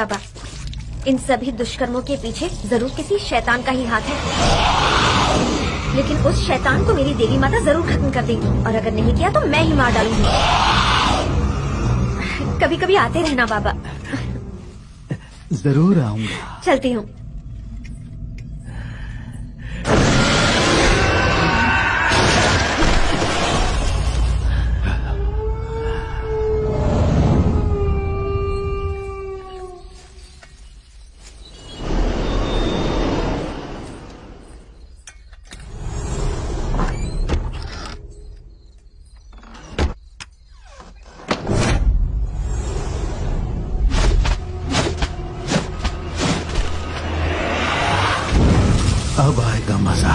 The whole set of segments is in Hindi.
बाबा, इन सभी दुष्कर्मों के पीछे जरूर किसी शैतान का ही हाथ है, लेकिन उस शैतान को मेरी देवी माता जरूर खत्म कर देगी, और अगर नहीं किया तो मैं ही मार डालूंगी। कभी कभी आते रहना बाबा। जरूर आऊंगा। चलती हूँ। अब आएगा मजा।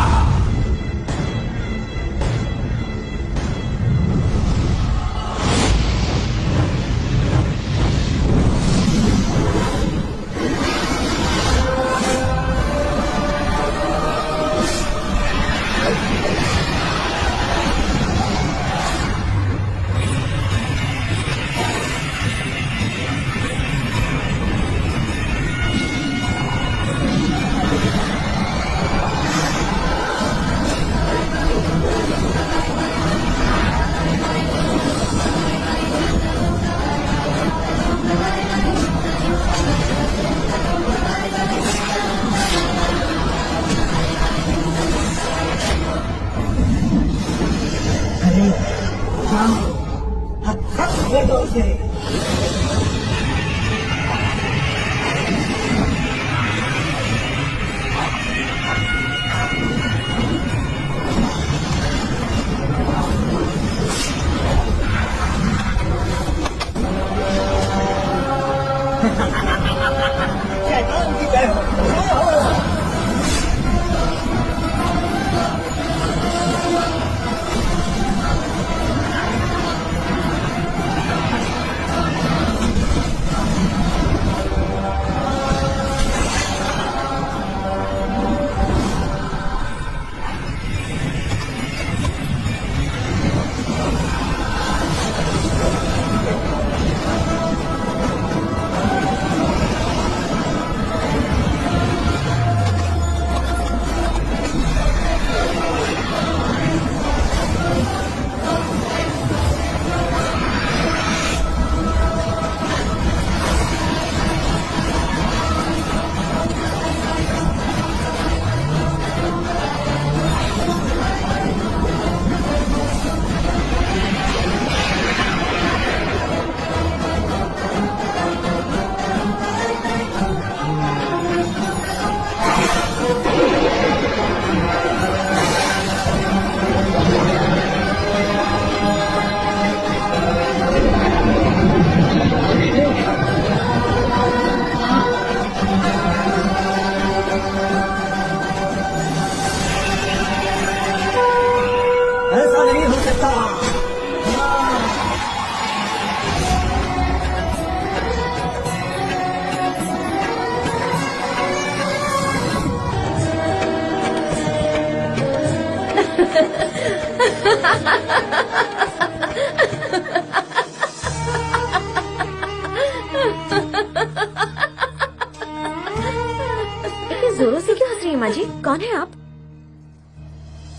जोरों से क्यों हंस रही हैं माँ जी? कौन है आप?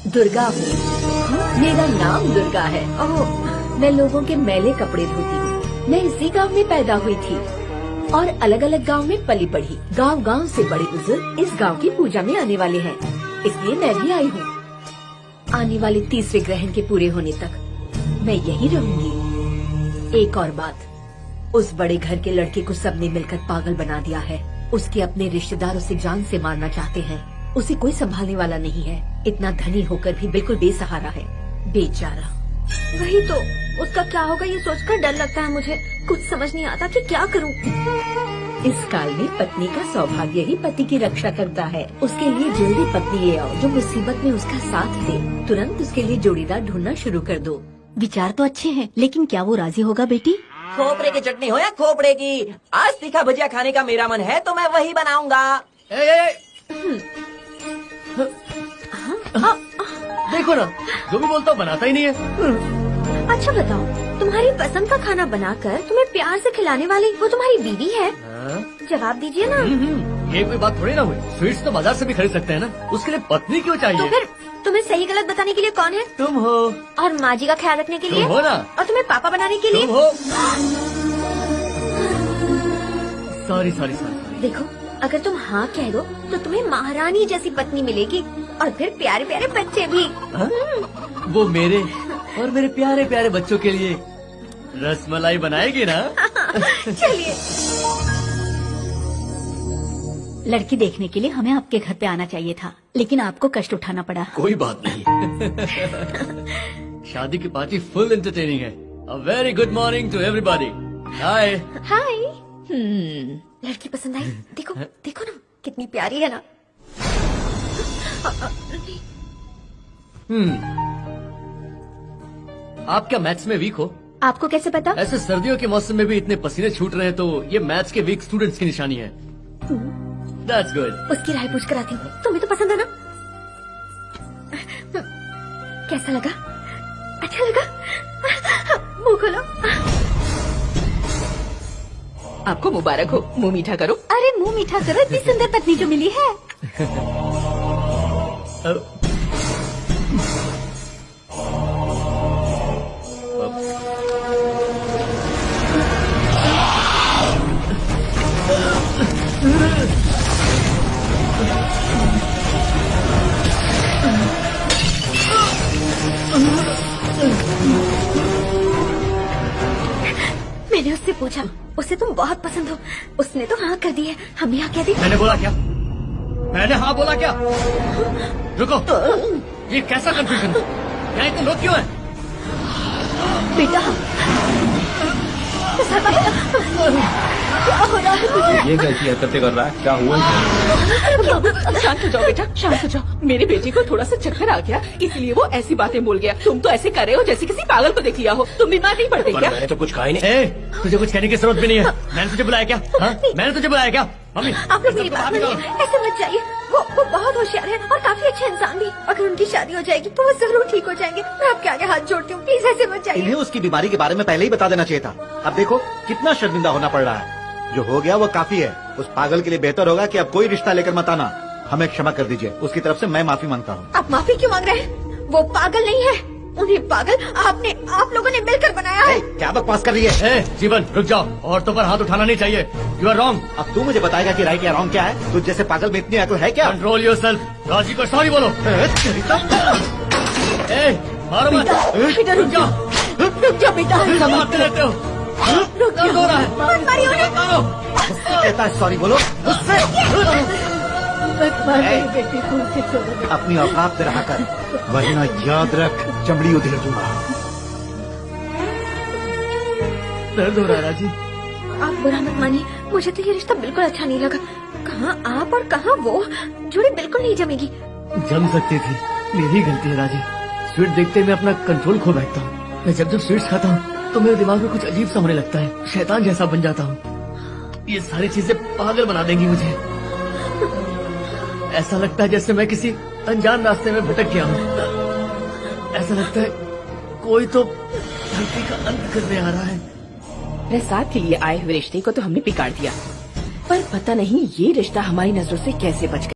दुर्गा हूँ। मेरा नाम दुर्गा है। ओह, मैं लोगों के मैले कपड़े धोती हूँ। मैं इसी गांव में पैदा हुई थी और अलग अलग गांव में पली बढ़ी। गांव गांव से बड़े बुजुर्ग इस गांव की पूजा में आने वाले हैं, इसलिए मैं भी आई हूँ। आने वाले तीसरे ग्रहण के पूरे होने तक मैं यहीं रहूंगी। एक और बात, उस बड़े घर के लड़के को सबने मिलकर पागल बना दिया है। उसके अपने रिश्तेदार उसे जान से मारना चाहते हैं। उसे कोई संभालने वाला नहीं है। इतना धनी होकर भी बिल्कुल बेसहारा है, बेचारा। वही तो, उसका क्या होगा ये सोचकर डर लगता है मुझे। कुछ समझ नहीं आता कि क्या करूं। इस काल में पत्नी का सौभाग्य ही पति की रक्षा करता है। उसके लिए जल्दी पत्नी ले आओ जो मुसीबत में उसका साथ दे। तुरंत उसके लिए जोड़ीदार ढूंढना शुरू कर दो। विचार तो अच्छे हैं, लेकिन क्या वो राजी होगा बेटी? खोपड़े की चटनी हो या खोपड़े की, आज तीखा भजिया खाने का मेरा मन है तो मैं वही बनाऊंगा। देखो ना, जो भी बोलता हूँ बनाता ही नहीं है। अच्छा बताओ, तुम्हारी पसंद का खाना बनाकर तुम्हें प्यार से खिलाने वाली वो तुम्हारी बीवी है? हाँ? जवाब दीजिए ना। ये कोई बात थोड़ी ना हुई। स्वीट्स तो बाजार से भी खरीद सकते हैं ना, उसके लिए पत्नी क्यों तो चाहिए? फिर तुम्हें सही गलत बताने के लिए कौन है? तुम हो। और माँ जी का ख्याल रखने के लिए? तुम हो ना। और तुम्हें पापा बनाने के लिए? तुम हो। Sorry sorry sorry. देखो, अगर तुम हाँ कह दो तो तुम्हें महारानी जैसी पत्नी मिलेगी और फिर प्यारे प्यारे बच्चे भी। वो मेरे और मेरे प्यारे प्यारे बच्चों के लिए रसमलाई बनाएगी ना? चलिए। लड़की देखने के लिए हमें आपके घर पे आना चाहिए था, लेकिन आपको कष्ट उठाना पड़ा। कोई बात नहीं। शादी की पार्टी फुल एंटरटेनिंग है। Uh very good morning to everybody. Hi. Hi. लड़की पसंद आई? देखो देखो ना, कितनी प्यारी है ना। आप क्या मैथ्स में वीक हो? आपको कैसे पता? ऐसे सर्दियों के मौसम में भी इतने पसीने छूट रहे हैं तो ये मैथ्स के वीक स्टूडेंट्स की निशानी है। That's good. उसकी राय पूछ कर आती हूँ। तुम्हें तो पसंद है ना? कैसा लगा? अच्छा लगा? मुंह खोलो। आपको मुबारक हो, मुंह मीठा करो। अरे मुंह मीठा करो, इतनी सुंदर पत्नी जो मिली है। मैंने उससे पूछा, उसे तुम बहुत पसंद हो। उसने तो हाँ कर दी है। हम यहाँ कह दी। मैंने बोला क्या? मैंने हाँ बोला क्या? रुको, ये कैसा कंफ्यूजन? यहाँ इतने लोग क्यों हैं? बेटा, ये कैसी हरकतें कर रहा है? क्या हुआ? शांत हो जाओ बेटा, शांत हो जाओ। मेरे बेटे को थोड़ा सा चक्कर आ गया, इसलिए वो ऐसी बातें बोल गया। तुम तो ऐसे कर रहे हो जैसे किसी पागल को देख लिया हो। तुम बीमार नहीं पड़ते पर क्या? मैंने तो कुछ कहा ही नहीं। ए, तुझे कुछ कहने की जरूरत भी नहीं है। मैंने तुझे बुलाया क्या? हाँ? मैंने तुझे बुलाया क्या? मम्मी, आप लोग मेरी बात मानिए, ऐसे मत जाइए। वो बहुत होशियार है और काफी अच्छे इंसान भी। अगर उनकी शादी हो जाएगी तो वो जरूर ठीक हो जाएंगे। मैं आपके आगे हाथ जोड़ती हूँ, प्लीज ऐसे मत जाइए। इन्हें उसकी बीमारी के बारे में पहले ही बता देना चाहिए था। अब देखो कितना शर्मिंदा होना पड़ रहा है। जो हो गया वो काफी है। उस पागल के लिए बेहतर होगा कि अब कोई रिश्ता लेकर मत आना। हमें क्षमा कर दीजिए, उसकी तरफ से मैं माफी मांगता हूँ। आप माफी क्यों मांग रहे हैं? वो पागल नहीं है। उन्हें पागल आप लोगों ने मिलकर बनाया है। क्या बकवास कर रही है? ए, जीवन रुक जाओ। औरतों पर हाथ उठाना नहीं चाहिए। You are wrong. अब तू मुझे बताएगा कि राइट या रॉन्ग क्या है? तुझ जैसे पागल में इतनी अकल है क्या? Control yourself. राजी को सॉरी बोलो। ए, मारो मत। रुक जाओ। रुक जाओ बेटा, तुम मारते रहते हो। दर्द हो रहा है। मत मारिए उन्हें। मारो। कहता है सॉरी बोलो उससे। बेटे को उसे छोड़ो। अपनी औकात से रहा कर, वरना याद रख चमड़ी उधेड़ दूंगा। दर्द हो रहा है राजी। आप बुरा मत मानिए, मुझे तो ये रिश्ता बिल्कुल अच्छा नहीं लगा। कहाँ आप और कहाँ वो, जोड़ी बिल्कुल नहीं जमेगी। जम सकती थी, मेरी गलती है राजी। स्वीट देखते मैं अपना कंट्रोल खो बैठता हूँ। मैं जब स्वीट्स खाता हूँ तो मेरे दिमाग में कुछ अजीब सा होने लगता है। शैतान जैसा बन जाता हूँ। ये सारी चीजें पागल बना देंगी मुझे। ऐसा लगता है जैसे मैं किसी अनजान रास्ते में भटक गया हूँ। ऐसा लगता है कोई तो धरती का अंत करने आ रहा है। प्रसाद के लिए आए हुए रिश्ते को तो हमने बिगाड़ दिया, पर पता नहीं ये रिश्ता हमारी नजरों से कैसे बच गया।